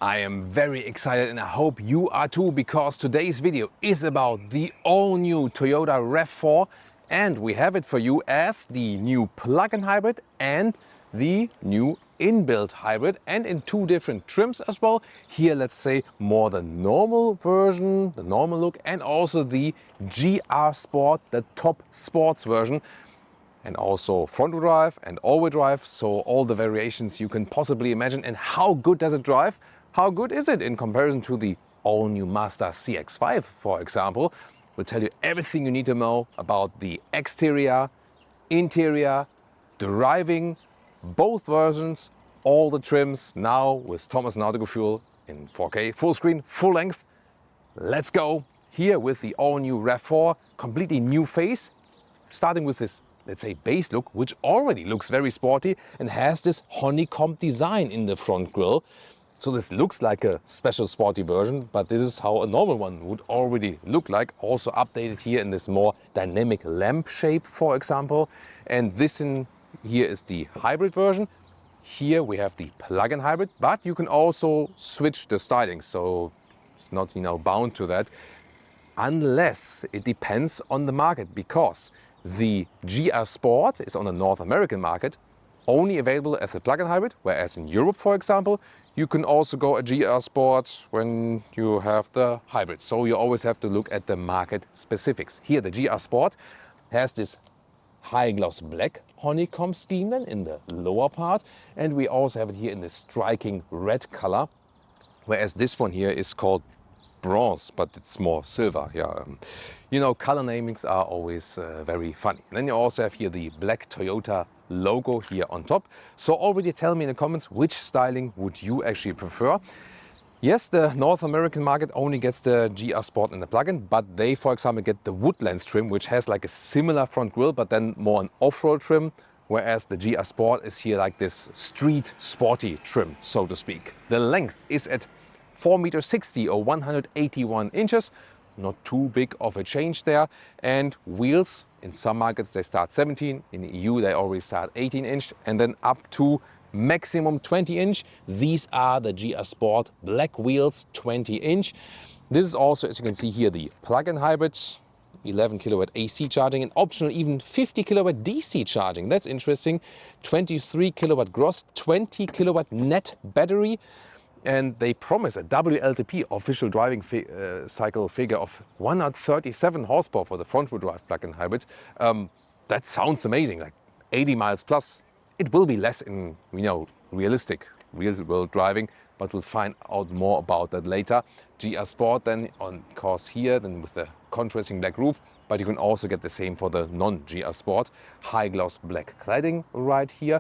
I am very excited and I hope you are too, because today's video is about the all-new Toyota RAV4 and we have it for you as the new plug-in hybrid and the new inbuilt hybrid, and in two different trims as well. Here, let's say more the normal version, the normal look, and also the GR Sport, the top sports version, and also front-wheel drive and all-wheel drive, so all the variations you can possibly imagine. And how good does it drive? How good is it in comparison to the all-new Mazda CX-5, for example? We'll tell you everything you need to know about the exterior, interior, driving, both versions, all the trims, now with Thomas Nautical Fuel in 4K, full screen, full length. Let's go. Here with the all-new RAV4, completely new face, starting with this, let's say, base look, which already looks very sporty and has this honeycomb design in the front grille. So this looks like a special sporty version, but this is how a normal one would already look like. Also updated here in this more dynamic lamp shape, for example. And this in here is the hybrid version. Here we have the plug-in hybrid, but you can also switch the styling. So it's not, bound to that, unless it depends on the market, because the GR Sport is on the North American market only available as a plug-in hybrid, whereas in Europe, for example, you can also go a GR Sport when you have the hybrid. So you always have to look at the market specifics. Here the GR Sport has this high gloss black honeycomb scheme then in the lower part, and we also have it here in this striking red color, whereas this one here is called bronze, but it's more silver. Color namings are always very funny. And then you also have here the black Toyota logo here on top. So already tell me in the comments, which styling would you actually prefer? Yes, the North American market only gets the GR Sport and the plug-in, but they, for example, get the Woodlands trim, which has like a similar front grille, but then more an off-road trim, whereas the GR Sport is here like this street sporty trim, so to speak. The length is at 4.60 m or 181 inches, not too big of a change there. And wheels, in some markets they start 17, in the EU they already start 18 inch, and then up to maximum 20 inch. These are the GR Sport black wheels, 20 inch. This is also, as you can see here, the plug-in hybrids, 11 kilowatt AC charging, and optional even 50 kilowatt DC charging. That's interesting. 23 kilowatt gross, 20 kilowatt net battery. And they promise a WLTP, official driving cycle figure, of 137 horsepower for the front-wheel drive plug-in hybrid. That sounds amazing, like 80 miles plus. It will be less in, realistic real-world driving, but we'll find out more about that later. GR Sport then on course here, then with the contrasting black roof, but you can also get the same for the non-GR Sport. High gloss black cladding right here.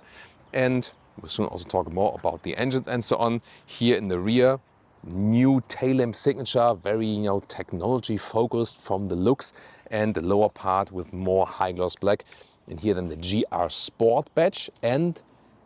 And we'll soon also talk more about the engines and so on. Here in the rear, new tail lamp signature, very technology focused from the looks, and the lower part with more high gloss black. And here then the GR Sport badge and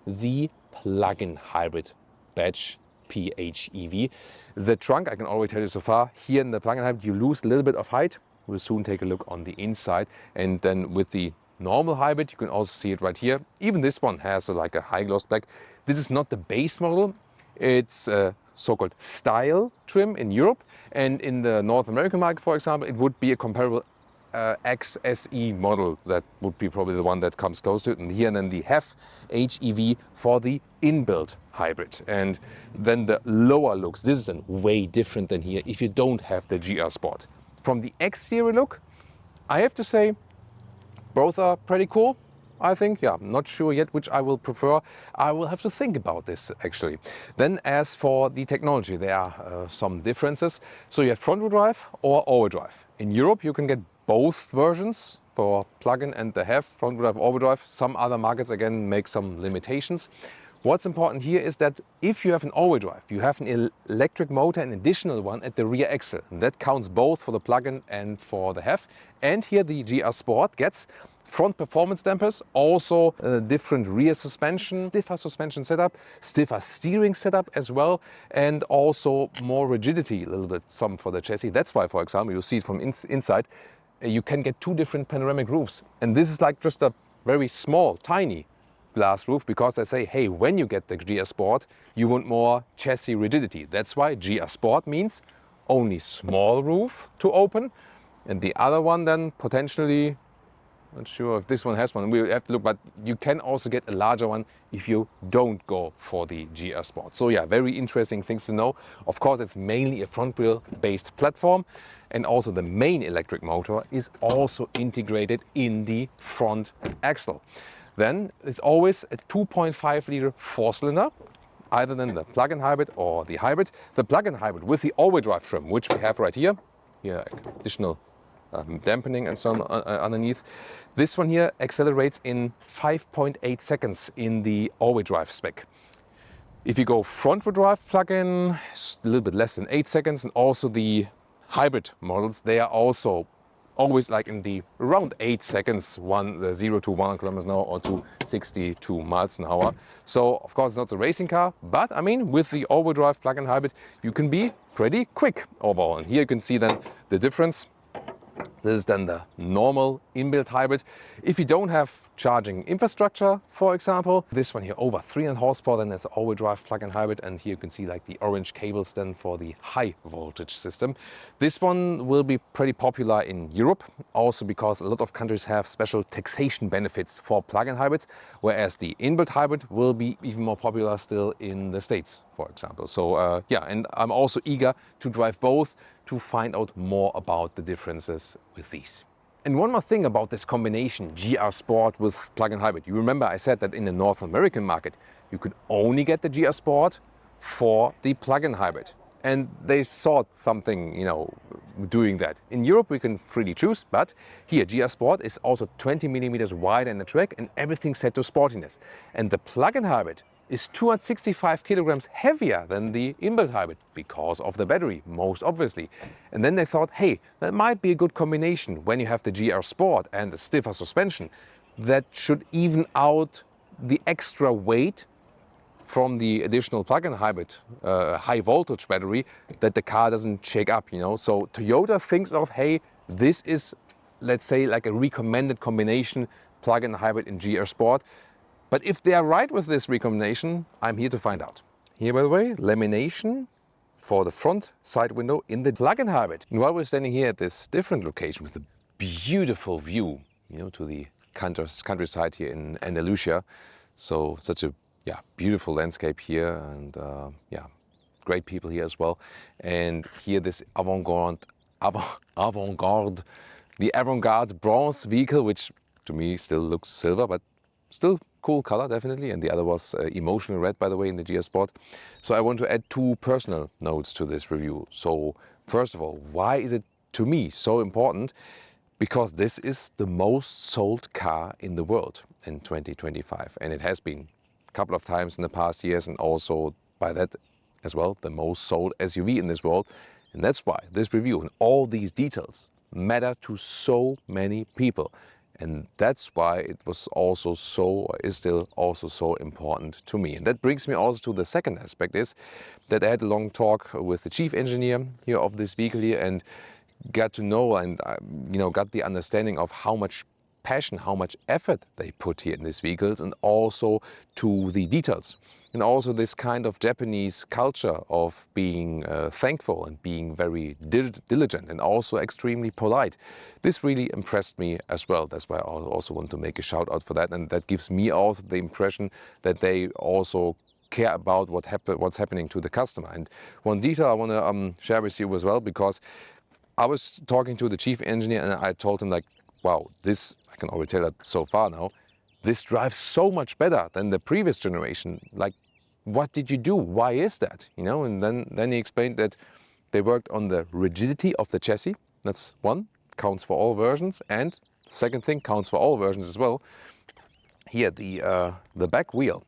the plug-in hybrid badge, PHEV. The trunk, I can already tell you so far, here in the plug-in hybrid you lose a little bit of height. We'll soon take a look on the inside. And then with the normal hybrid, you can also see it right here. Even this one has like a high gloss black. This is not the base model. It's a so-called style trim in Europe, and in the North American market, for example, it would be a comparable XSE model. That would be probably the one that comes close to it. And here and then the HEV for the inbuilt hybrid. And then the lower looks, this is way different than here if you don't have the GR Sport. From the exterior look, I have to say, both are pretty cool, I think. I'm not sure yet which I will prefer. I will have to think about this, actually. Then as for the technology, there are some differences. So you have front-wheel drive or all-wheel drive. In Europe, you can get both versions for plug-in and the HEV, front-wheel drive, all-wheel drive. Some other markets, again, make some limitations. What's important here is that if you have an all-wheel drive, you have an electric motor, an additional one at the rear axle. And that counts both for the plug-in and for the HEV. And here the GR Sport gets front performance dampers, also different rear suspension, stiffer suspension setup, stiffer steering setup as well, and also more rigidity, a little bit, some for the chassis. That's why, for example, you see it from inside, you can get two different panoramic roofs. And this is like just a very small, tiny glass roof because they say, hey, when you get the GR Sport, you want more chassis rigidity. That's why GR Sport means only small roof to open, and the other one then potentially, not sure if this one has one, we'll have to look, but you can also get a larger one if you don't go for the GR Sport. So yeah, very interesting things to know. Of course, it's mainly a front wheel based platform, and also the main electric motor is also integrated in the front axle. Then it's always a 2.5 liter 4-cylinder, either than the plug-in hybrid or the hybrid. The plug-in hybrid with the all-wheel drive trim, which we have right here, additional dampening and so on underneath. This one here accelerates in 5.8 seconds in the all-wheel drive spec. If you go front-wheel drive plug-in, it's a little bit less than 8 seconds, and also the hybrid models, they are also always like in the around 8 seconds, 0 to 100 kilometers an hour or to 62 miles an hour. So of course it's not a racing car, but I mean with the all-wheel drive plug-in hybrid you can be pretty quick overall. And here you can see then the difference. This is then the normal inbuilt hybrid. If you don't have charging infrastructure, for example, this one here over 300 horsepower, then it's all-wheel drive plug-in hybrid, and here you can see like the orange cables then for the high voltage system. This one will be pretty popular in Europe, also because a lot of countries have special taxation benefits for plug-in hybrids, whereas the inbuilt hybrid will be even more popular still in the States, for example. So yeah, and I'm also eager to drive both to find out more about the differences with these. And one more thing about this combination GR Sport with plug-in hybrid. You remember I said that in the North American market you could only get the GR Sport for the plug-in hybrid. And they sought something, you know, doing that. In Europe we can freely choose, but here GR Sport is also 20 millimeters wider in the track and everything set to sportiness. And the plug-in hybrid is 265 kilograms heavier than the inbuilt hybrid because of the battery, most obviously. And then they thought, hey, that might be a good combination when you have the GR Sport and the stiffer suspension. That should even out the extra weight from the additional plug-in hybrid high voltage battery that the car doesn't shake up, you know. So Toyota thinks of, hey, this is, let's say, like a recommended combination, plug-in hybrid and GR Sport. But if they are right with this recommendation, I'm here to find out. Here, by the way, lamination for the front side window in the plug-in hybrid. And while we're standing here at this different location with a beautiful view, you know, to the countryside here in Andalusia. So such a beautiful landscape here, and great people here as well. And here this avant-garde bronze vehicle, which to me still looks silver, but still cool color, definitely. And the other was emotional red, by the way, in the GR Sport. So I want to add 2 personal notes to this review. So first of all, why is it to me so important? Because this is the most sold car in the world in 2025, and it has been a couple of times in the past years, and also by that as well the most sold SUV in this world. And that's why this review and all these details matter to so many people. And that's why it was also is still also so important to me. And that brings me also to the second aspect, is that I had a long talk with the chief engineer here of this vehicle here, and got to know and got the understanding of how much passion, how much effort they put here in these vehicles, and also to the details. And also this kind of Japanese culture of being thankful and being very diligent and also extremely polite. This really impressed me as well. That's why I also want to make a shout out for that. And that gives me also the impression that they also care about what's happening to the customer. And one detail I want to share with you as well, because I was talking to the chief engineer and I told him, like, wow, this, I can already tell that so far now, this drives so much better than the previous generation. Like, what did you do? Why is that? You know, and then he explained that they worked on the rigidity of the chassis. That's one, counts for all versions. And the second thing, counts for all versions as well. Here, the back wheel.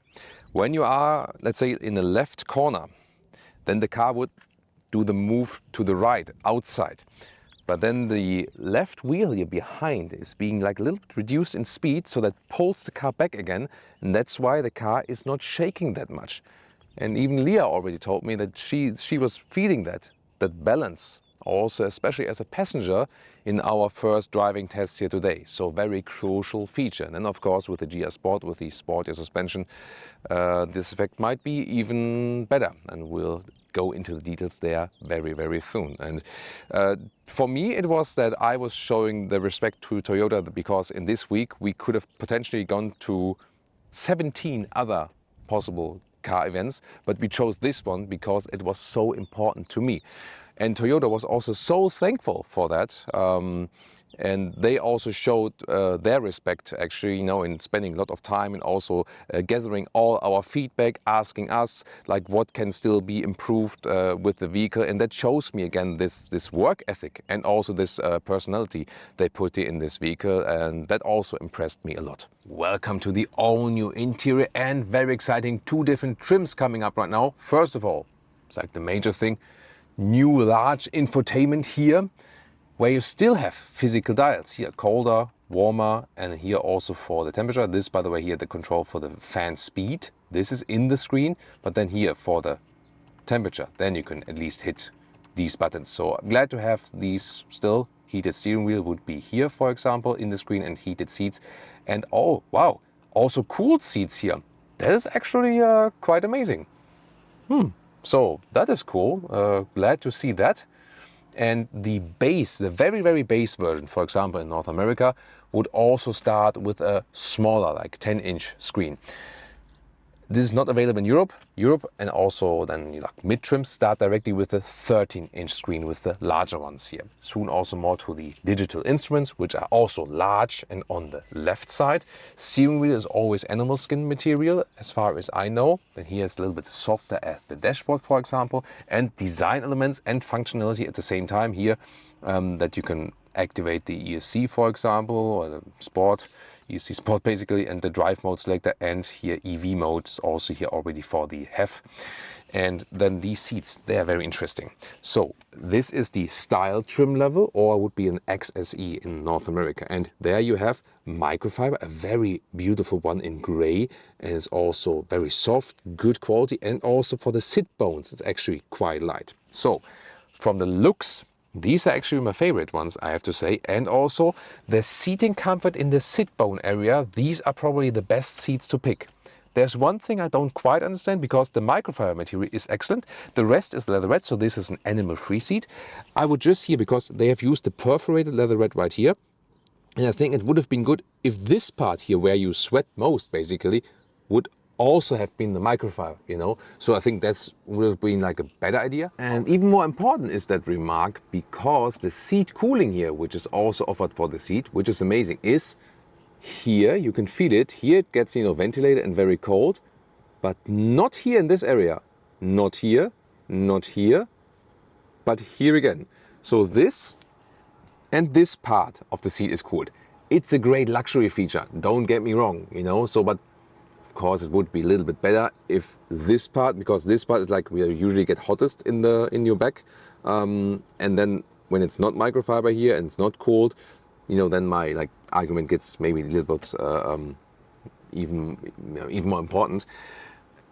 When you are, let's say, in the left corner, then the car would do the move to the right, outside. But then the left wheel here behind is being like a little bit reduced in speed, so that pulls the car back again, and that's why the car is not shaking that much. And even Leah already told me that she was feeling that balance also especially as a passenger in our first driving test here today. So very crucial feature. And then of course with the GR Sport, with the sportier suspension, this effect might be even better, and we'll go into the details there very, very soon. And for me it was that I was showing the respect to Toyota, because in this week we could have potentially gone to 17 other possible car events, but we chose this one because it was so important to me. And Toyota was also so thankful for that. And they also showed their respect, actually, you know, in spending a lot of time and also gathering all our feedback, asking us like what can still be improved with the vehicle. And that shows me again this work ethic and also this personality they put in this vehicle, and that also impressed me a lot. Welcome to the all-new interior, and very exciting 2 different trims coming up right now. First of all, it's like the major thing, new large infotainment here, where you still have physical dials here, colder, warmer, and here also for the temperature. This, by the way, here the control for the fan speed. This is in the screen, but then here for the temperature, then you can at least hit these buttons. So I'm glad to have these still. Heated steering wheel would be here, for example, in the screen, and heated seats. And oh, wow, also cooled seats here. That is actually quite amazing. So that is cool. Glad to see that. And the base, the very, very base version, for example, in North America, would also start with a smaller, like 10-inch screen. This is not available in Europe. And also then like mid-trims start directly with a 13-inch screen with the larger ones here. Soon also more to the digital instruments, which are also large and on the left side. Steering wheel is always animal skin material, as far as I know. Then here it's a little bit softer at the dashboard, for example, and design elements and functionality at the same time here, that you can activate the ESC, for example, or the Sport. ESC Sport basically, and the drive mode selector, and here EV mode is also here already for the HEV. And then these seats, they are very interesting. So this is the style trim level, or would be an XSE in North America. And there you have microfiber, a very beautiful one in gray, and it's also very soft, good quality, and also for the sit bones, it's actually quite light. So from the looks, these are actually my favorite ones, I have to say. And also the seating comfort in the sit bone area, these are probably the best seats to pick. There's one thing I don't quite understand, because the microfiber material is excellent. The rest is leatherette, so this is an animal-free seat. I would just here, because they have used the perforated leatherette right here, and I think it would have been good if this part here, where you sweat most basically, would also have been the microfiber, you know. So I think that's would have been like a better idea. And even more important is that remark, because the seat cooling here, which is also offered for the seat, which is amazing, is here you can feel it. Here it gets, you know, ventilated and very cold, but not here in this area, not here, not here, but here again. So this and this part of the seat is cooled. It's a great luxury feature, don't get me wrong, you know. So, but of course it would be a little bit better if this part, because this part is like where you usually get hottest in your back, and then when it's not microfiber here and it's not cooled, you know, then my like argument gets maybe a little bit even more important.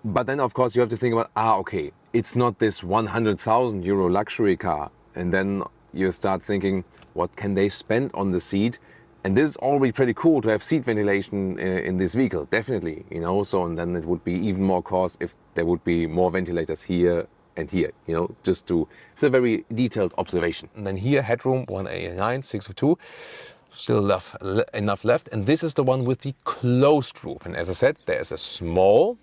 But then of course you have to think about, okay, it's not this 100,000 euro luxury car, and then you start thinking, what can they spend on the seat? And this is already pretty cool to have seat ventilation in this vehicle, definitely, you know. So, and then it would be even more cost if there would be more ventilators here and here, you know, just to, it's a very detailed observation. And then here, headroom 189, 602, still enough left. And this is the one with the closed roof. And as I said, there's a small,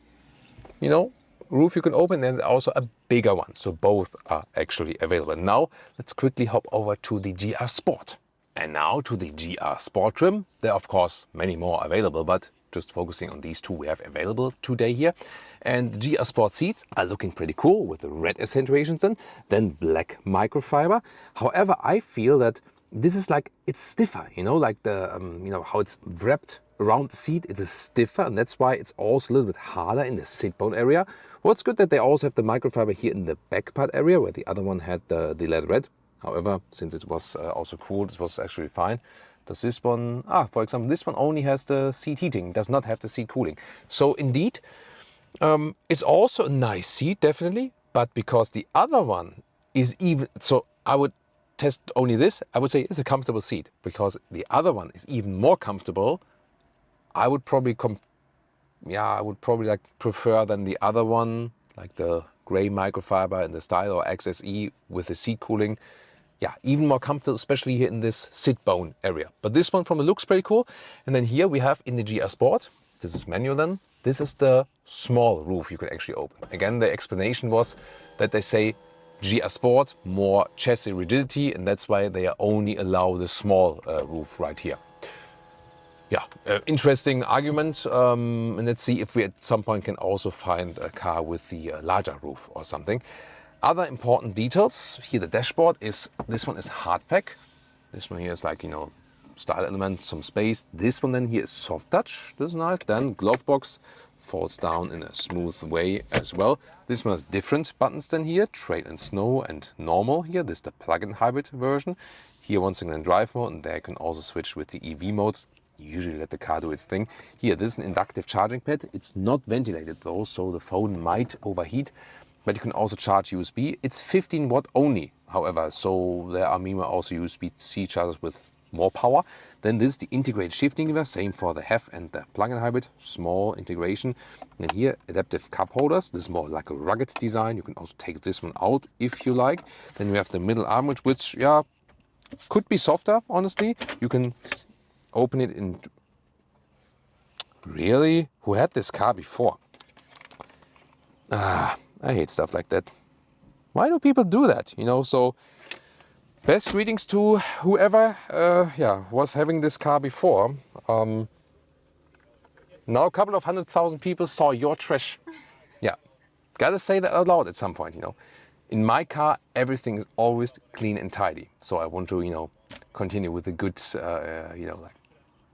you know, roof you can open, and also a bigger one. So both are actually available. Now let's quickly hop over to the GR Sport. And now to the GR Sport trim. There are of course many more available, but just focusing on these 2 we have available today here. And the GR Sport seats are looking pretty cool with the red accentuations then black microfiber. However, I feel that this is like, it's stiffer, you know, like the, you know, how it's wrapped around the seat, it is stiffer, and that's why it's also a little bit harder in the sit bone area. What's good that they also have the microfiber here in the back part area, where the other one had the leatherette. However, since it was also cooled, it was actually fine. Does this one, for example, this one only has the seat heating, does not have the seat cooling. So indeed, it's also a nice seat, definitely, but because the other one is even, so I would test only this, I would say it's a comfortable seat, because the other one is even more comfortable. I would probably like prefer than the other one, like the gray microfiber in the style or XSE with the seat cooling. Yeah, even more comfortable, especially here in this sit bone area. But this one from the looks pretty cool. And then here we have in the GR Sport, this is manual then, this is the small roof you can actually open. Again, the explanation was that they say GR Sport, more chassis rigidity, and that's why they only allow the small roof right here. Yeah, interesting argument. And let's see if we at some point can also find a car with the larger roof or something. Other important details, here the dashboard is, this one is hard pack. This one here is like, you know, style element, some space. This one then here is soft touch, this is nice. Then glove box folds down in a smooth way as well. This one has different buttons than here, trail and snow and normal here. This is the plug-in hybrid version. Here once again drive mode, and there you can also switch with the EV modes. Usually let the car do its thing. Here, this is an inductive charging pad. It's not ventilated though, so the phone might overheat. But you can also charge USB. It's 15 watt only, however, so there are meanwhile also USB-C chargers with more power. Then this is the integrated shifting lever, same for the HEV and the plug-in hybrid, small integration. And here, adaptive cup holders. This is more like a rugged design. You can also take this one out if you like. Then we have the middle armrest, which, yeah, could be softer, honestly. You can open it in... Really? Who had this car before? I hate stuff like that. Why do people do that? You know, so best greetings to whoever was having this car before. Now a couple of 100,000 people saw your trash. Yeah, gotta say that out loud at some point, you know. In my car, everything is always clean and tidy. So I want to, you know, continue with the good, you know, like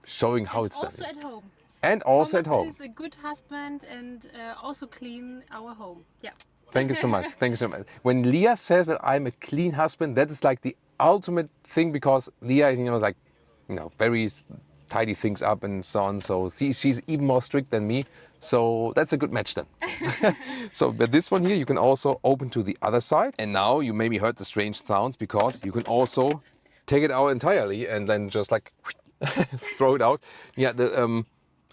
showing how it's done. Also at home. And also at home. Thomas is a good husband and also clean our home. Yeah. Thank you so much. Thank you so much. When Leah says that I'm a clean husband, that is like the ultimate thing, because Leah is, you know, like, you know, very tidy things up and so on. So she's even more strict than me. So that's a good match then. So, but this one here, you can also open to the other side. And now you maybe heard the strange sounds, because you can also take it out entirely and then just like throw it out. Yeah,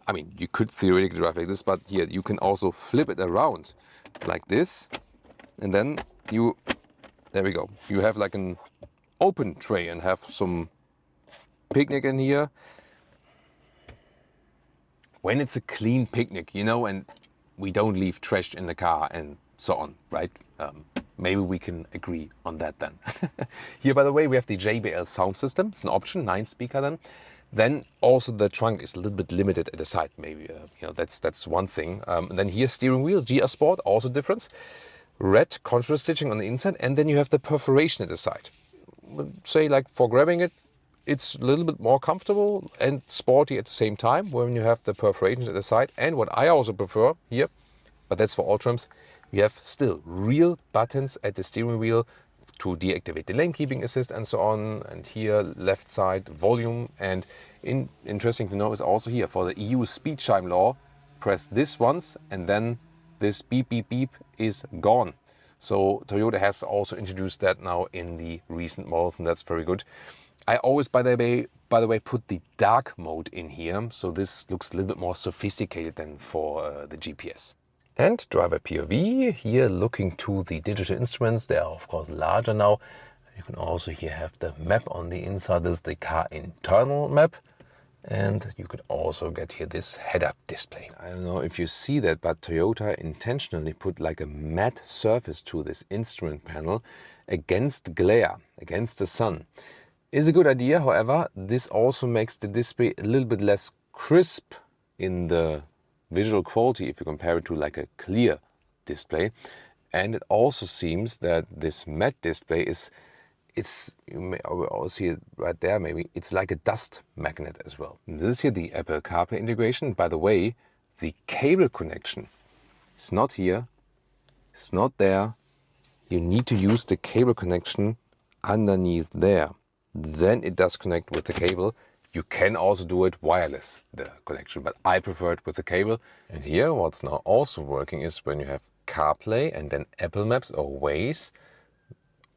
I mean, you could theoretically drive like this, but here you can also flip it around like this. And then you, there we go. You have like an open tray and have some picnic in here. When it's a clean picnic, you know, and we don't leave trash in the car and so on, right? Maybe we can agree on that then. Here, by the way, we have the JBL sound system. It's an option, 9-speaker then. Then also the trunk is a little bit limited at the side, maybe, you know, that's one thing. And then here, steering wheel, GR Sport, also difference. Red contrast stitching on the inside, and then you have the perforation at the side. Say, like, for grabbing it, it's a little bit more comfortable and sporty at the same time when you have the perforations at the side. And what I also prefer here, but that's for all trims, we have still real buttons at the steering wheel to deactivate the lane keeping assist and so on. And here, left side, volume. And interesting to know is also here for the EU speed chime law, press this once and then this beep, beep, beep is gone. So Toyota has also introduced that now in the recent models, and that's very good. I always, by the way, put the dark mode in here. So this looks a little bit more sophisticated than for the GPS. And driver POV, here looking to the digital instruments. They are of course larger now. You can also here have the map on the inside. This is the car internal map. And you could also get here this head-up display. I don't know if you see that, but Toyota intentionally put like a matte surface to this instrument panel against glare, against the sun. Is a good idea, however, this also makes the display a little bit less crisp in the visual quality if you compare it to like a clear display. And it also seems that this matte display is, you may also see it right there maybe, it's like a dust magnet as well. And this is here the Apple CarPlay integration. By the way, the cable connection is not here, it's not there. You need to use the cable connection underneath there. Then it does connect with the cable. You can also do it wireless, the connection, but I prefer it with the cable. And here what's now also working is when you have CarPlay and then Apple Maps or Waze,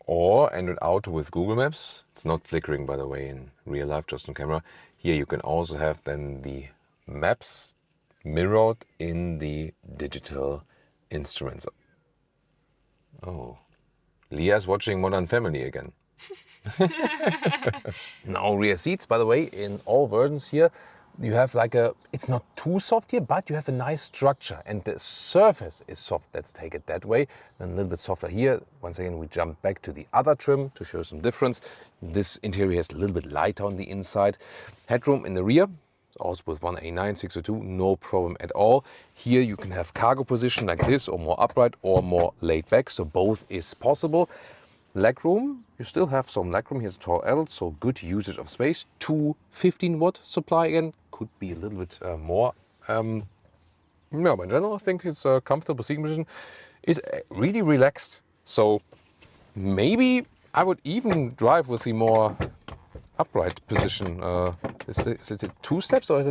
or Android Auto with Google Maps. It's not flickering, by the way, in real life, just on camera. Here you can also have then the maps mirrored in the digital instruments. Oh, Leah's watching Modern Family again. Now rear seats, by the way, in all versions here, you have like a, it's not too soft here, but you have a nice structure and the surface is soft. Let's take it that way. And a little bit softer here. Once again, we jump back to the other trim to show some difference. This interior is a little bit lighter on the inside. Headroom in the rear, also with 189, 602, no problem at all. Here you can have cargo position like this, or more upright or more laid back. So both is possible. Legroom, you still have some legroom. Here's a tall adult, so good usage of space. 2 15-watt supply again, could be a little bit more. Yeah, but in general, I think it's a comfortable seating position. It's really relaxed. So maybe I would even drive with the more upright position. Is it 2 steps or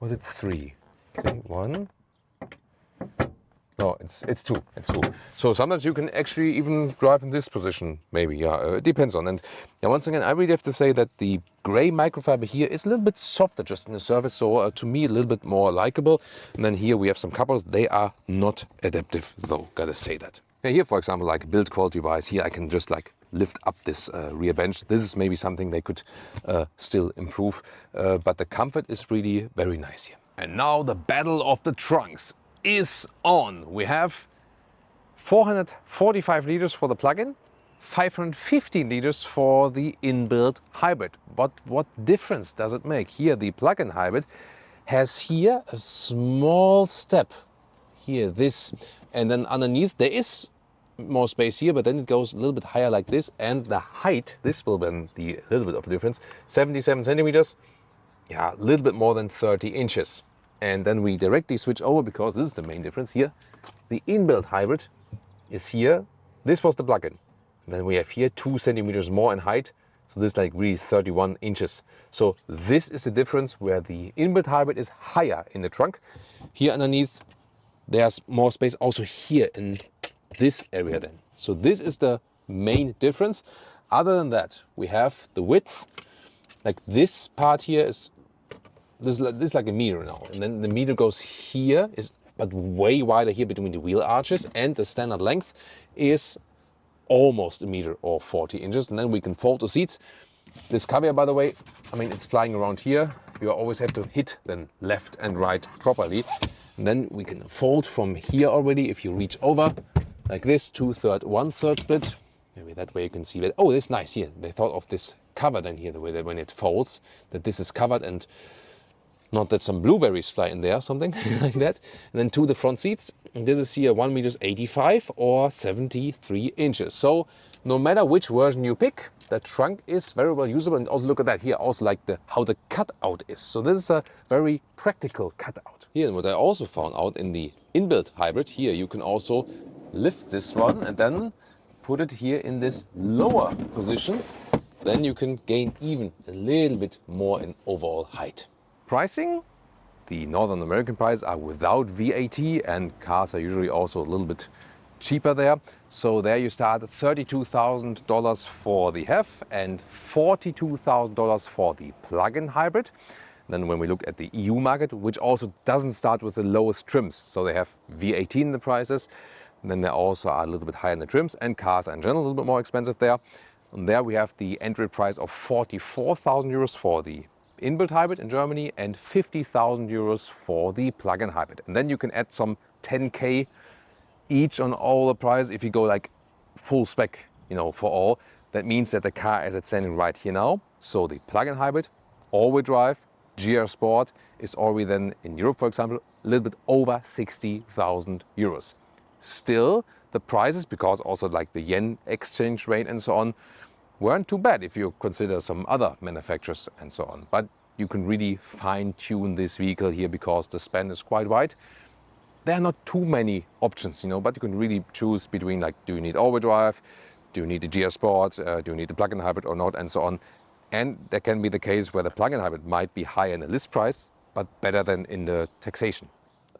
was it 3? See, 1. No, it's 2. It's 2. So sometimes you can actually even drive in this position, maybe. Yeah, it depends on. And yeah, once again, I really have to say that the gray microfiber here is a little bit softer just in the surface. So to me, a little bit more likable. And then here we have some covers. They are not adaptive, though. Gotta say that. Yeah, here, for example, like build quality wise, here I can just like lift up this rear bench. This is maybe something they could still improve. But the comfort is really very nice here. And now the battle of the trunks is on. We have 445 liters for the plug-in, 515 liters for the inbuilt hybrid. But what difference does it make? Here the plug-in hybrid has here a small step, here this, and then underneath there is more space here, but then it goes a little bit higher like this, and the height, this will then be a little bit of a difference, 77 centimeters, yeah, a little bit more than 30 inches. And then we directly switch over, because this is the main difference here. The inbuilt hybrid is here. This was the plug-in. Then we have here 2 centimeters more in height. So this is like really 31 inches. So this is the difference where the inbuilt hybrid is higher in the trunk. Here underneath, there's more space also here in this area then. So this is the main difference. Other than that, we have the width. Like this part here is this is like a meter now, and then the meter goes here, but way wider here between the wheel arches, and the standard length is almost a meter or 40 inches. And then we can fold the seats. This caviar, by the way, I mean, it's flying around here. You always have to hit then left and right properly. And then we can fold from here already if you reach over like this, 2/3, 1/3 split. Maybe that way you can see that. Oh, it's nice here. They thought of this cover then here, the way that when it folds, that this is covered, and not that some blueberries fly in there or something like that. And then to the front seats, this is here 1.85 meters or 73 inches. So no matter which version you pick, the trunk is very well usable. And also look at that here, also like how the cutout is. So this is a very practical cutout. Here, and what I also found out in the inbuilt hybrid, here you can also lift this one and then put it here in this lower position. Then you can gain even a little bit more in overall height. Pricing, the Northern American prices are without VAT, and cars are usually also a little bit cheaper there. So there you start at $32,000 for the HEV and $42,000 for the plug-in hybrid. Then when we look at the EU market, which also doesn't start with the lowest trims, so they have VAT in the prices, and then they also are a little bit higher in the trims, and cars are in general a little bit more expensive there. And there we have the entry price of 44,000 euros for the inbuilt hybrid in Germany and 50,000 euros for the plug-in hybrid. And then you can add some 10K each on all the price if you go like full spec, you know, for all. That means that the car as it's standing right here now, so the plug-in hybrid, all-wheel drive, GR Sport, is already then in Europe, for example, a little bit over 60,000 euros. Still, the prices, because also like the yen exchange rate and so on, weren't too bad if you consider some other manufacturers and so on. But you can really fine-tune this vehicle here because the span is quite wide. There are not too many options, you know, but you can really choose between like, do you need all-wheel drive, do you need the GR Sport, do you need the plug-in hybrid or not, and so on. And there can be the case where the plug-in hybrid might be higher in the list price, but better than in the taxation.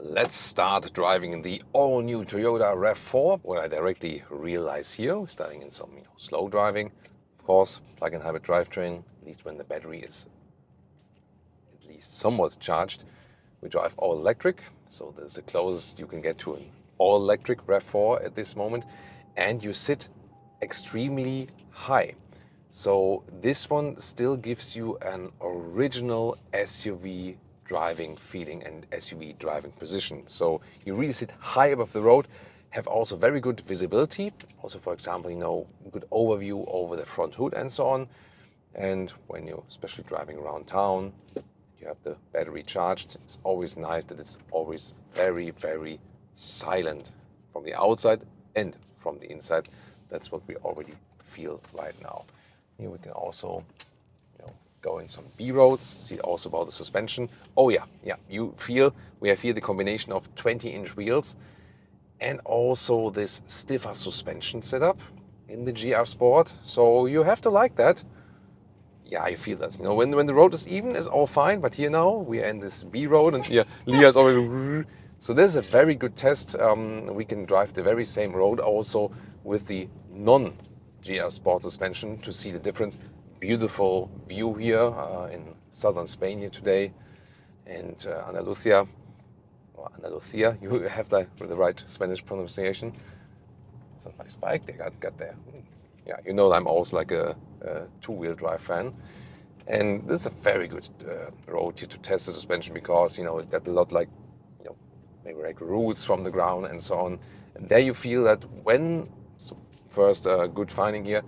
Let's start driving in the all-new Toyota RAV4. What I directly realize here, starting in some slow driving, of course, plug-in hybrid drivetrain, at least when the battery is at least somewhat charged. We drive all electric, so this is the closest you can get to an all-electric RAV4 at this moment, and you sit extremely high. So this one still gives you an original SUV driving feeling and SUV driving position. So you really sit high above the road, have also very good visibility. Also, for example, good overview over the front hood and so on. And when you're especially driving around town, you have the battery charged. It's always nice that it's always very, very silent from the outside and from the inside. That's what we already feel right now. Here we can also go in some B roads, see also about the suspension. Oh yeah, we have here the combination of 20-inch wheels and also this stiffer suspension setup in the GR Sport. So you have to like that. Yeah, I feel that. When the road is even, it's all fine. But here now we are in this B road, and here Leah's already. So this is a very good test. We can drive the very same road also with the non-GR Sport suspension to see the difference. Beautiful view here in southern Spain here today, and Andalusia. You have the right Spanish pronunciation. It's a nice bike they got there. Yeah, I'm also like a two-wheel drive fan, and this is a very good road here to test the suspension because it got a lot maybe like roots from the ground and so on. And there you feel that first good finding here,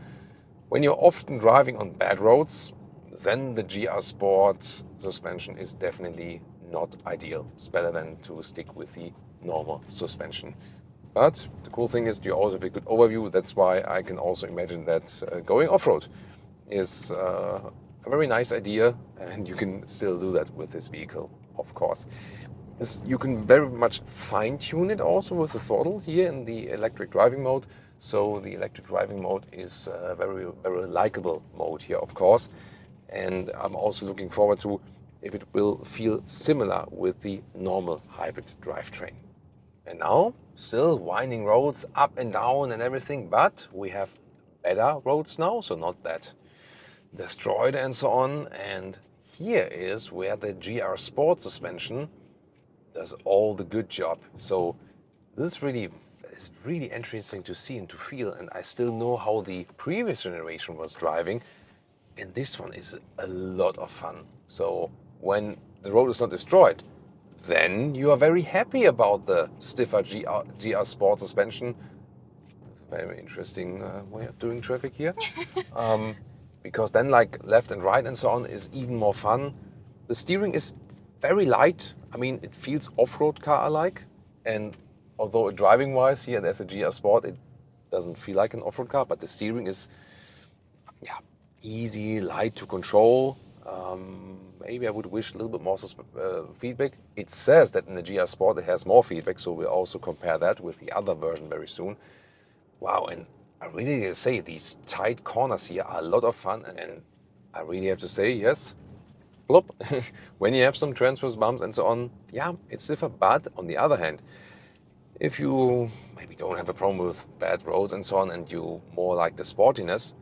when you're often driving on bad roads, then the GR Sport suspension is definitely not ideal. It's better than to stick with the normal suspension. But the cool thing is you also have a good overview. That's why I can also imagine that going off-road is a very nice idea, and you can still do that with this vehicle, of course. You can very much fine-tune it also with the throttle here in the electric driving mode. So the electric driving mode is a very, very likable mode here, of course. And I'm also looking forward to if it will feel similar with the normal hybrid drivetrain. And now, still winding roads up and down and everything, but we have better roads now, so not that destroyed and so on. And here is where the GR Sport suspension does all the good job. So this is really interesting to see and to feel. And I still know how the previous generation was driving, and this one is a lot of fun. So when the road is not destroyed, then you are very happy about the stiffer GR Sport suspension. It's a very interesting way of doing traffic here. Because then left and right and so on is even more fun. The steering is very light. I mean, it feels off-road car-like. And although driving-wise here there's a GR Sport, it doesn't feel like an off-road car, but the steering is easy, light to control. Maybe I would wish a little bit more feedback. It says that in the GR Sport it has more feedback, so we'll also compare that with the other version very soon. Wow, and I really gotta say, these tight corners here are a lot of fun, and I really have to say, yes, plop. When you have some transverse bumps and so on, yeah, it's stiffer. But on the other hand, if you maybe don't have a problem with bad roads and so on, and you more like the sportiness,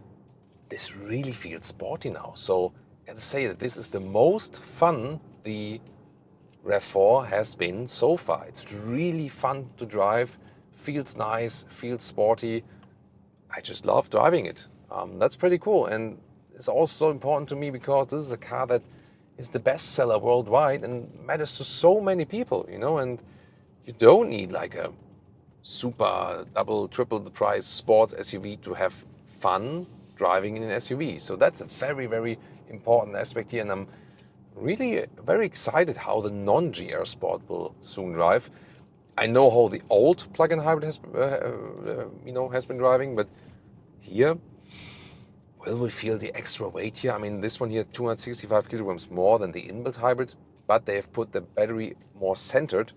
this really feels sporty now. So I gotta say that this is the most fun the RAV4 has been so far. It's really fun to drive, feels nice, feels sporty. I just love driving it. That's pretty cool, and it's also so important to me because this is a car that is the best seller worldwide and matters to so many people, and you don't need like a super double, triple the price sports SUV to have fun driving in an SUV. So that's a very, very important aspect here, and I'm really very excited how the non-GR Sport will soon drive. I know how the old plug-in hybrid has been driving, but here, will we feel the extra weight here? I mean, this one here, 265 kilograms more than the inbuilt hybrid, but they have put the battery more centered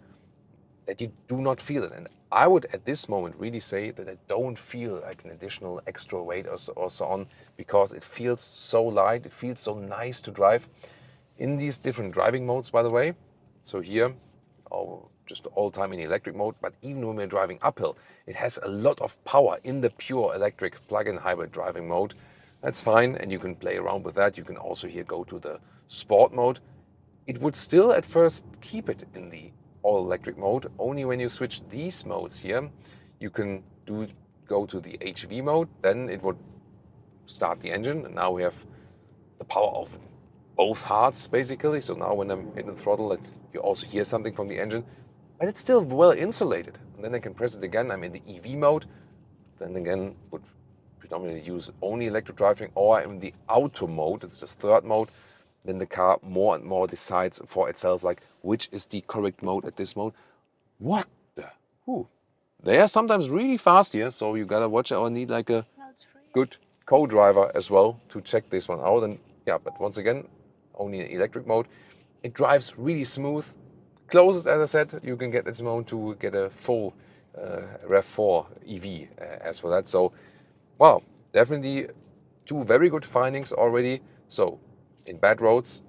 that you do not feel it. And I would at this moment really say that I don't feel like an additional extra weight or so on, because it feels so light, it feels so nice to drive in these different driving modes, by the way. So here, I'll just all the time in electric mode, but even when we're driving uphill, it has a lot of power in the pure electric plug-in hybrid driving mode. That's fine, and you can play around with that. You can also here go to the sport mode. It would still at first keep it in the all-electric mode. Only when you switch these modes here, you can go to the HV mode, then it would start the engine, and now we have the power of both hearts basically. So now when I'm hitting the throttle, you also hear something from the engine, but it's still well insulated. And then I can press it again, I'm in the EV mode, then again would predominantly use only electric drivetrain, or in the auto mode, it's the third mode. Then the car more and more decides for itself, like, which is the correct mode at this mode. What the? Ooh. They are sometimes really fast here, so you gotta watch it or need like a good co-driver as well to check this one out. And yeah, but once again, only in electric mode. It drives really smooth. Closest, as I said, you can get this mode to get a full RAV4 EV as for that. So, wow, definitely two very good findings already. So, in bad roads,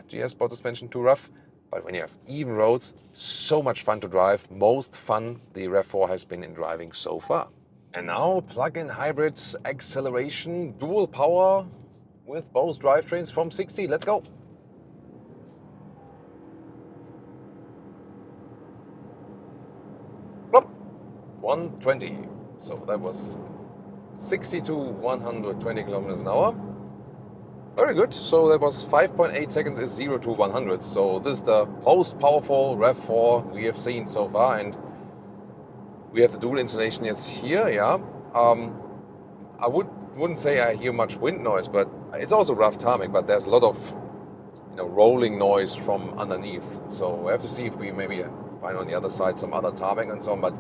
GR Sport suspension too rough. But when you have even roads, so much fun to drive. Most fun the RAV4 has been in driving so far. And now plug-in hybrid acceleration, dual power with both drivetrains from 60. Let's go. Plop. 120. So that was 60 to 120 kilometers an hour. Very good. So that was 5.8 seconds is 0 to 100. So this is the most powerful RAV4 we have seen so far. And we have the dual insulation is here, yeah. I wouldn't say I hear much wind noise, but it's also rough tarmac, but there's a lot of rolling noise from underneath. So we have to see if we maybe find on the other side some other tarmac and so on, but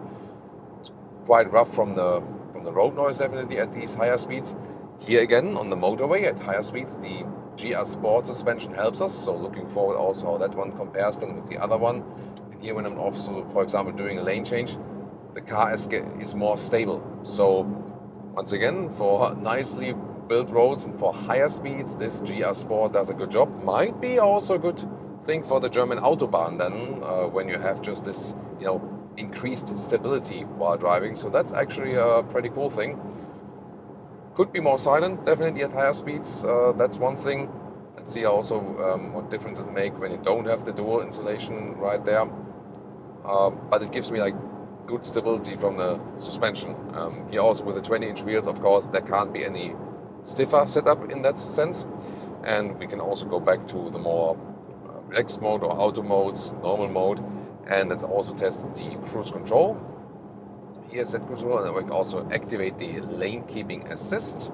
it's quite rough from the road noise definitely at these higher speeds. Here again on the motorway at higher speeds, the GR Sport suspension helps us. So looking forward also how that one compares then with the other one. And here when I'm also, for example, doing a lane change, the car is more stable. So once again, for nicely built roads and for higher speeds, this GR Sport does a good job. Might be also a good thing for the German Autobahn then, when you have just this, increased stability while driving. So that's actually a pretty cool thing. Could be more silent, definitely at higher speeds. That's one thing. Let's see also what difference it makes when you don't have the dual insulation right there. But it gives me like good stability from the suspension. Here also with the 20-inch wheels, of course, there can't be any stiffer setup in that sense. And we can also go back to the more relaxed mode or auto modes, normal mode. And let's also test the cruise control. Here's that cruise control, and we can also activate the lane keeping assist.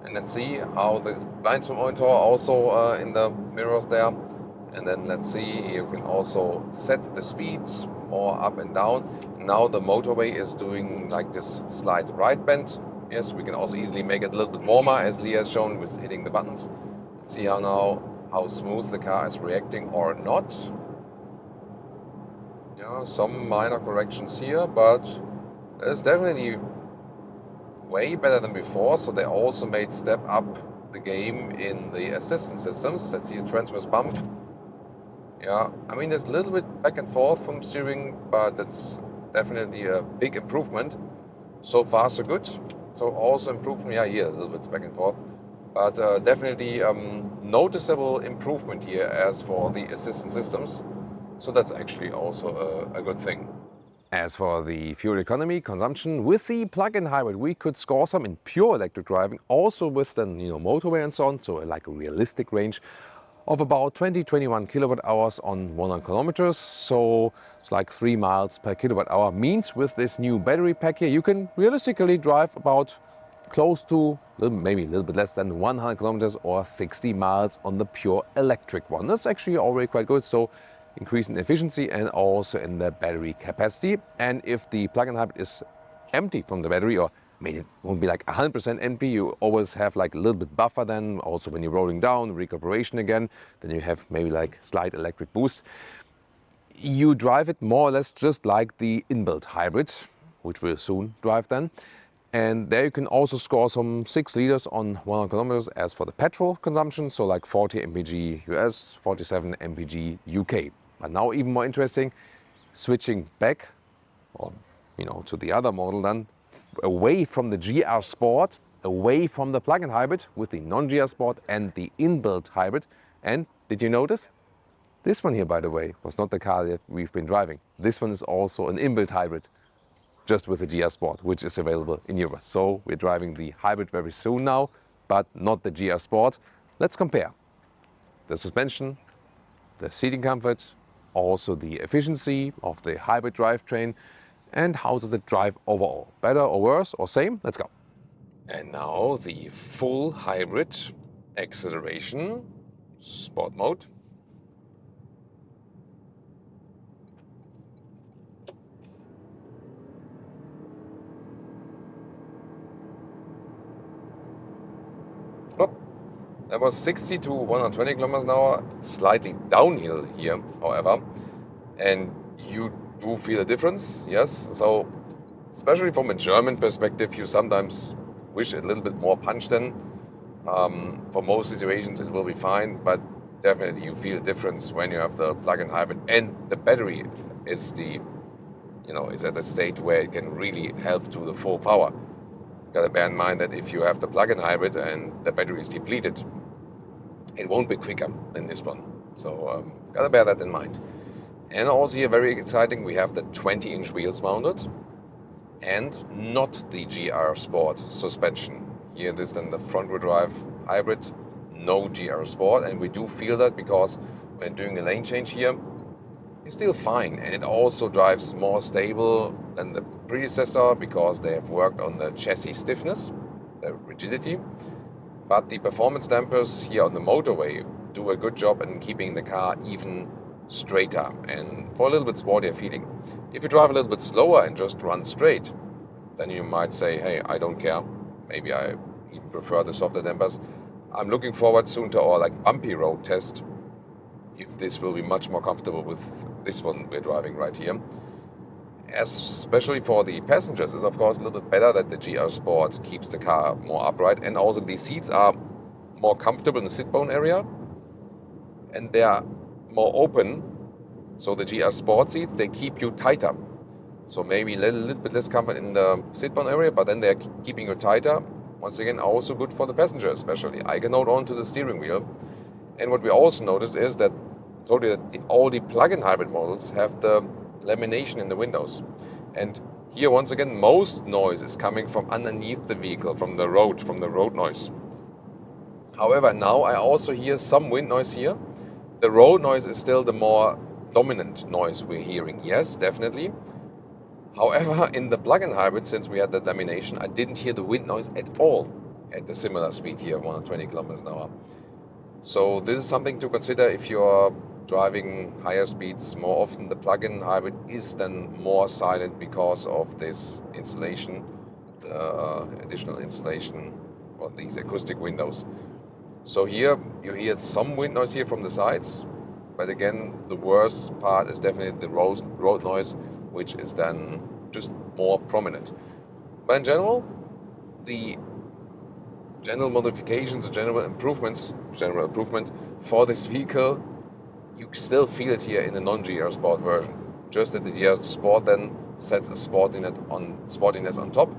And let's see how the blind spot monitor also in the mirrors there. And then let's see, you can also set the speed more up and down. Now the motorway is doing like this slight right bend. Yes, we can also easily make it a little bit warmer, as Lee has shown with hitting the buttons. Let's see how smooth the car is reacting or not. Yeah, some minor corrections here, but it's definitely way better than before. So they also made step up the game in the assistance systems. Let's see a transverse bump. Yeah, I mean, there's a little bit back and forth from steering, but that's definitely a big improvement. So far, so good. So also improvement, yeah, here a little bit back and forth, but definitely noticeable improvement here as for the assistance systems. So that's actually also a good thing. As for the fuel economy consumption, with the plug-in hybrid, we could score some in pure electric driving, also with the motorway and so on. So like a realistic range of about 20-21 kilowatt hours on 100 kilometers. So it's like 3 miles per kilowatt hour. Means with this new battery pack here, you can realistically drive about close to, maybe a little bit less than 100 kilometers or 60 miles on the pure electric one. That's actually already quite good. So increase in efficiency and also in the battery capacity. And if the plug-in hybrid is empty from the battery, or I mean, it won't be like 100% empty, you always have like a little bit buffer then. Also when you're rolling down, recuperation again, then you have maybe like slight electric boost. You drive it more or less just like the inbuilt hybrid, which we'll soon drive then. And there you can also score some 6 liters on 100 kilometers as for the petrol consumption. So like 40 mpg US, 47 mpg UK. But now even more interesting, switching back, or to the other model then, away from the GR Sport, away from the plug-in hybrid with the non-GR Sport and the inbuilt hybrid. And did you notice? This one here, by the way, was not the car that we've been driving. This one is also an inbuilt hybrid, just with the GR Sport, which is available in Europe. So we're driving the hybrid very soon now, but not the GR Sport. Let's compare the suspension, the seating comfort, also the efficiency of the hybrid drivetrain, and how does it drive overall? Better or worse or same? Let's go. And now the full hybrid acceleration, sport mode. That was 60 to 120 kilometers an hour, slightly downhill here, however. And you do feel a difference, yes. So, especially from a German perspective, you sometimes wish a little bit more punch then. For most situations it will be fine, but definitely you feel a difference when you have the plug-in hybrid. And the battery is is at a state where it can really help to the full power. Gotta bear in mind that if you have the plug-in hybrid and the battery is depleted, it won't be quicker than this one. So gotta bear that in mind. And also here, very exciting, we have the 20-inch wheels mounted and not the GR Sport suspension. Here this then the front-wheel drive hybrid, no GR Sport, and we do feel that because when doing a lane change here, it's still fine, and it also drives more stable than the predecessor because they have worked on the chassis stiffness, the rigidity. But the performance dampers here on the motorway do a good job in keeping the car even straighter and for a little bit sportier feeling. If you drive a little bit slower and just run straight, then you might say, hey, I don't care. Maybe I even prefer the softer dampers. I'm looking forward soon to our bumpy road test, if this will be much more comfortable with this one we're driving right here. Especially for the passengers, it's of course a little bit better that the GR Sport keeps the car more upright, and also the seats are more comfortable in the sit bone area and they are more open. So the GR Sport seats, they keep you tighter. So maybe a little bit less comfort in the sit bone area, but then they're keeping you tighter. Once again, also good for the passenger especially. I can hold on to the steering wheel. And what we also noticed is that all the plug-in hybrid models have the lamination in the windows. And here, once again, most noise is coming from underneath the vehicle, from the road noise. However, now I also hear some wind noise here. The road noise is still the more dominant noise we're hearing. Yes, definitely. However, in the plug-in hybrid, since we had the lamination, I didn't hear the wind noise at all at the similar speed here, 120 kilometers an hour. So this is something to consider if you're driving higher speeds. More often the plug-in hybrid is then more silent because of this insulation, additional insulation on these acoustic windows. So here you hear some wind noise here from the sides, but again the worst part is definitely the road noise, which is then just more prominent. But in general, the general modifications, the general improvement for this vehicle, you still feel it here in the non-GR Sport version. Just that the GR Sport then sets a sportiness on top.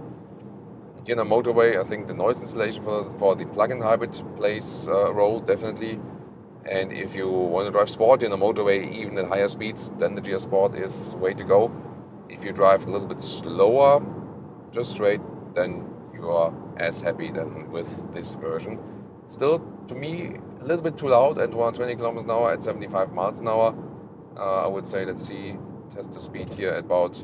Here on the motorway, I think the noise insulation for the plug-in hybrid plays a role, definitely. And if you want to drive sporty on the motorway, even at higher speeds, then the GR Sport is the way to go. If you drive a little bit slower, just straight, then you are as happy than with this version. Still, to me, a little bit too loud at 120 kilometers an hour at 75 miles an hour. I would say, let's see, test the speed here at about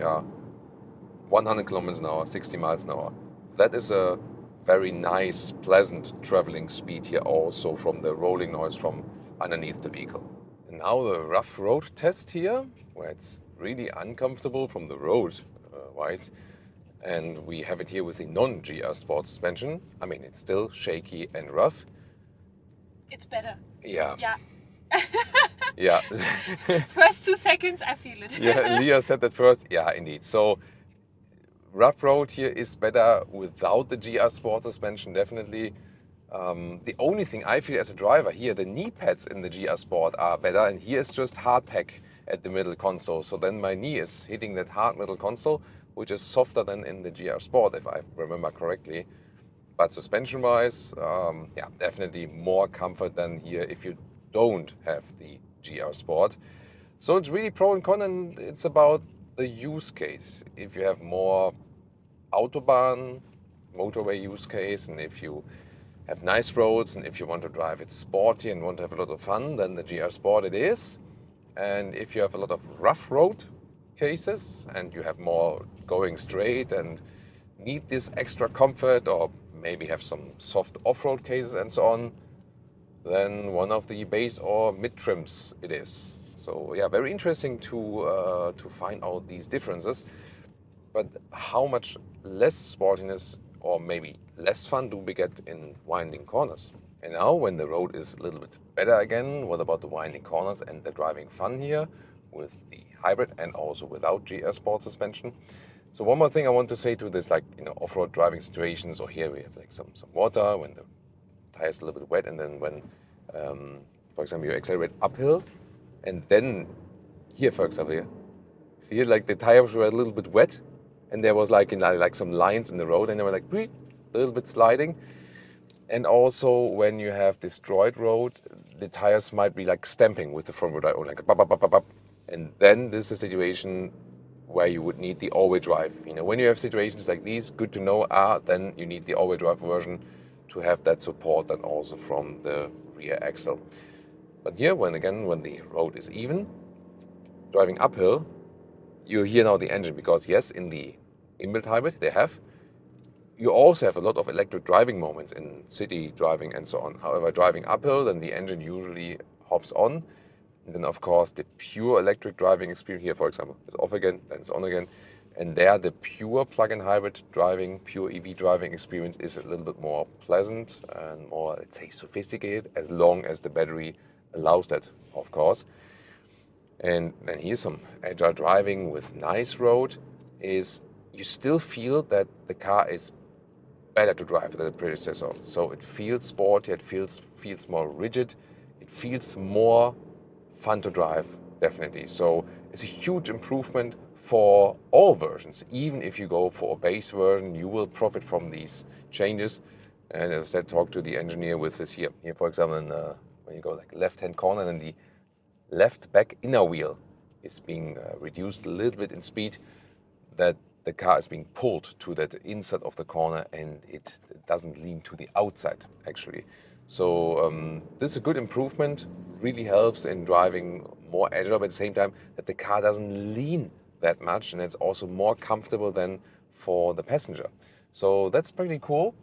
100 kilometers an hour, 60 miles an hour. That is a very nice, pleasant traveling speed here also from the rolling noise from underneath the vehicle. And now the rough road test here, where it's really uncomfortable from the road wise. And we have it here with the non-GR Sport suspension. I mean, it's still shaky and rough. It's better. Yeah. Yeah. Yeah. First 2 seconds, I feel it. Yeah, Leah said that first. Yeah, indeed. So rough road here is better without the GR Sport suspension, definitely. The only thing I feel as a driver here, the knee pads in the GR Sport are better, and here it's just hard pack. at the middle console. So then my knee is hitting that hard middle console, which is softer than in the GR Sport, if I remember correctly. But suspension-wise, yeah, definitely more comfort than here if you don't have the GR Sport. So it's really pro and con, and it's about the use case. If you have more Autobahn, motorway use case, and if you have nice roads, and if you want to drive it sporty and want to have a lot of fun, then the GR Sport it is. And if you have a lot of rough road cases and you have more going straight and need this extra comfort, or maybe have some soft off-road cases and so on, then one of the base or mid trims it is. So yeah, very interesting to find out these differences. But how much less sportiness or maybe less fun do we get in winding corners? And now when the road is a little bit better again, what about the winding corners and the driving fun here with the hybrid and also without GR Sport suspension? So one more thing I want to say to this, like, you know, off-road driving situations, or here we have like some water when the tire's a little bit wet, and then when, for example, you accelerate uphill, and then here, for example, here, see here, like the tires were a little bit wet, and there was like, like some lines in the road, and they were like a little bit sliding. And also when you have destroyed road, the tires might be like stamping with the front wheel drive, or like bop, bop, bop, bop, bop. And then this is a situation where you would need the all-wheel drive. You know, when you have situations like these, good to know, then you need the all-wheel drive version to have that support then also from the rear axle. But here, when the road is even, driving uphill, you hear now the engine, because yes, in the inbuilt hybrid you also have a lot of electric driving moments in city driving and so on. However, driving uphill, then the engine usually hops on. And then of course the pure electric driving experience here, for example, is off again, then it's on again. And there the pure plug-in hybrid driving, pure EV driving experience is a little bit more pleasant and more, let's say, sophisticated, as long as the battery allows that, of course. And then here's some agile driving with nice road is you still feel that the car is better to drive than the predecessor. So it feels sporty, it feels more rigid, it feels more fun to drive, definitely. So it's a huge improvement for all versions. Even if you go for a base version, you will profit from these changes. And as I said, talk to the engineer with this here. Here, for example, when you go like left-hand corner, then the left back inner wheel is being reduced a little bit in speed, that the car is being pulled to that inside of the corner and it doesn't lean to the outside actually. So this is a good improvement, really helps in driving more agile, but at the same time that the car doesn't lean that much, and it's also more comfortable than for the passenger. So that's pretty cool.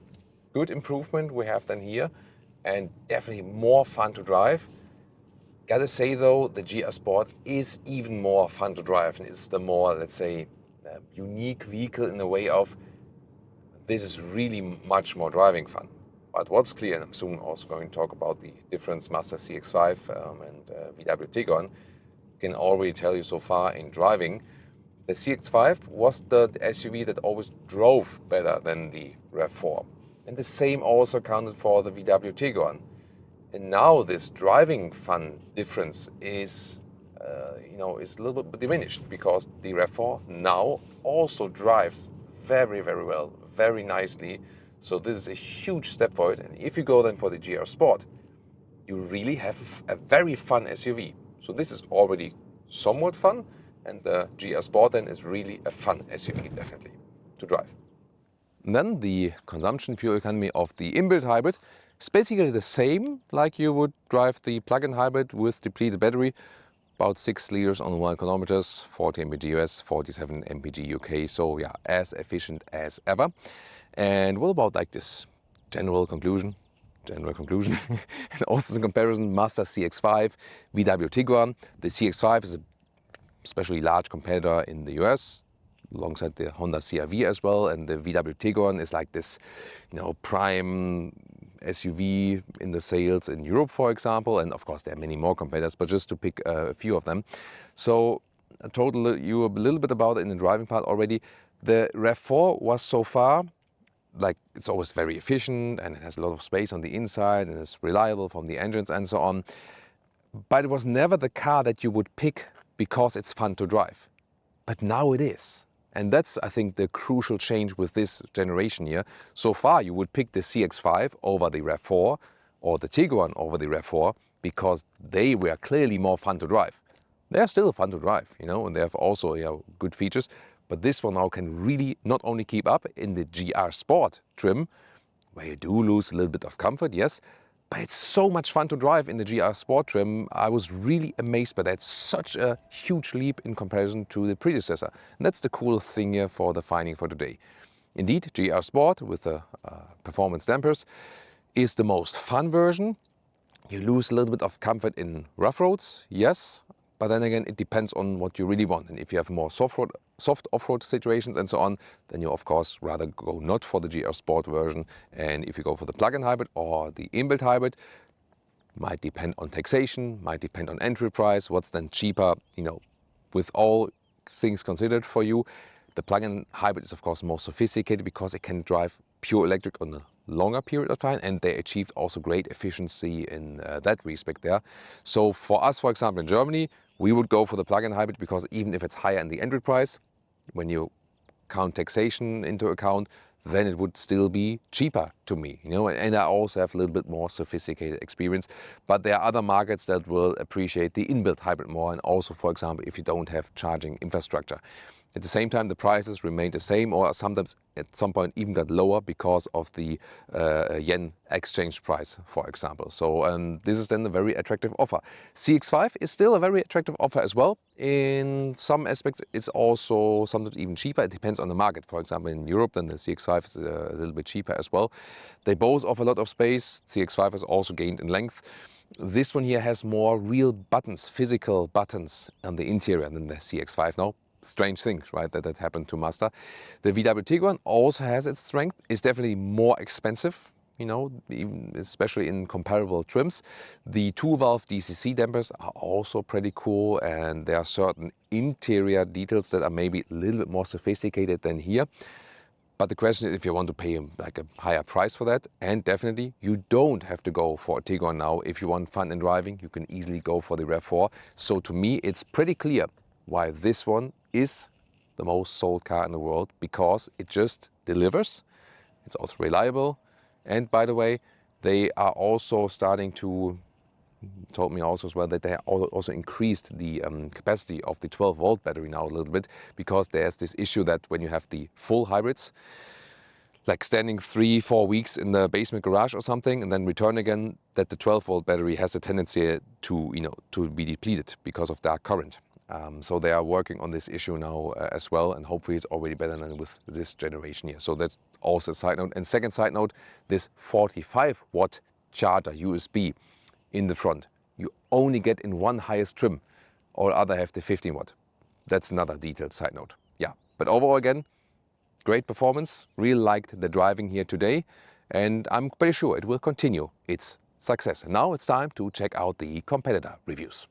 Good improvement we have then here, and definitely more fun to drive. Gotta say though, the GR Sport is even more fun to drive, and it's the more, let's say, unique vehicle in the way of this is really much more driving fun. But what's clear, and I'm soon also going to talk about the difference Mazda CX-5 and VW Tiguan, can already tell you so far in driving, the CX-5 was the SUV that always drove better than the RAV4. And the same also accounted for the VW Tiguan. And now this driving fun difference is is a little bit diminished, because the RAV4 now also drives very, very well, very nicely. So this is a huge step forward. And if you go then for the GR Sport, you really have a very fun SUV. So this is already somewhat fun, and the GR Sport then is really a fun SUV, definitely, to drive. And then the consumption fuel economy of the inbuilt hybrid is basically the same like you would drive the plug-in hybrid with depleted battery. About 6 liters on 1 kilometers, 40 mpg US, 47 mpg UK. So yeah, as efficient as ever. And what about like this general conclusion, and also in comparison, Mazda CX-5, VW Tiguan. The CX-5 is a especially large competitor in the US, alongside the Honda CR-V as well, and the VW Tiguan is like this, prime SUV in the sales in Europe, for example, and of course there are many more competitors, but just to pick a few of them. So I told you a little bit about it in the driving part already. The RAV4 was so far, like, it's always very efficient and it has a lot of space on the inside and it's reliable from the engines and so on. But it was never the car that you would pick because it's fun to drive. But now it is. And that's, I think, the crucial change with this generation here. So far, you would pick the CX-5 over the RAV4 or the Tiguan over the RAV4 because they were clearly more fun to drive. They're still fun to drive, you know, and they have also, you know, good features. But this one now can really not only keep up in the GR Sport trim, where you do lose a little bit of comfort, yes, but it's so much fun to drive in the GR Sport trim. I was really amazed by that. Such a huge leap in comparison to the predecessor. And that's the cool thing here for the finding for today. Indeed, GR Sport with the performance dampers is the most fun version. You lose a little bit of comfort in rough roads, yes, but then again, it depends on what you really want. And if you have more soft off-road situations and so on, then you of course rather go not for the GR Sport version. And if you go for the plug-in hybrid or the inbuilt hybrid, might depend on taxation, might depend on entry price, what's then cheaper, you know, with all things considered for you. The plug-in hybrid is of course more sophisticated because it can drive pure electric on a longer period of time, and they achieved also great efficiency in that respect there. So for us, for example, in Germany, we would go for the plug-in hybrid because even if it's higher in the entry price, when you count taxation into account, then it would still be cheaper to me, you know, and I also have a little bit more sophisticated experience. But there are other markets that will appreciate the inbuilt hybrid more, and also, for example, if you don't have charging infrastructure. At the same time, the prices remain the same, or sometimes at some point even got lower because of the yen exchange price, for example. So this is then a very attractive offer. CX-5 is still a very attractive offer as well. In some aspects, it's also sometimes even cheaper. It depends on the market. For example, in Europe, then the CX-5 is a little bit cheaper as well. They both offer a lot of space. CX-5 has also gained in length. This one here has more real buttons, physical buttons on the interior than the CX-5 now. Strange things, right, that happened to Mazda. The VW Tiguan also has its strength. It's definitely more expensive, you know, even especially in comparable trims. The 2-valve DCC dampers are also pretty cool, and there are certain interior details that are maybe a little bit more sophisticated than here. But the question is if you want to pay like a higher price for that. And definitely you don't have to go for a Tiguan now. If you want fun in driving, you can easily go for the RAV4. So to me, it's pretty clear why this one is the most sold car in the world, because it just delivers. It's also reliable. And by the way, they are also starting to, told me also as well, that they also increased the capacity of the 12-volt battery now a little bit, because there's this issue that when you have the full hybrids, like standing 3-4 weeks in the basement garage or something and then return again, that the 12-volt battery has a tendency to, you know, to be depleted because of dark current. So they are working on this issue now as well, and hopefully it's already better than with this generation here. So that's also a side note. And second side note, this 45-watt charger USB in the front, you only get in one highest trim. All other have the 15-watt. That's another detailed side note. Yeah, but overall again, great performance. Really liked the driving here today, and I'm pretty sure it will continue its success. And now it's time to check out the competitor reviews.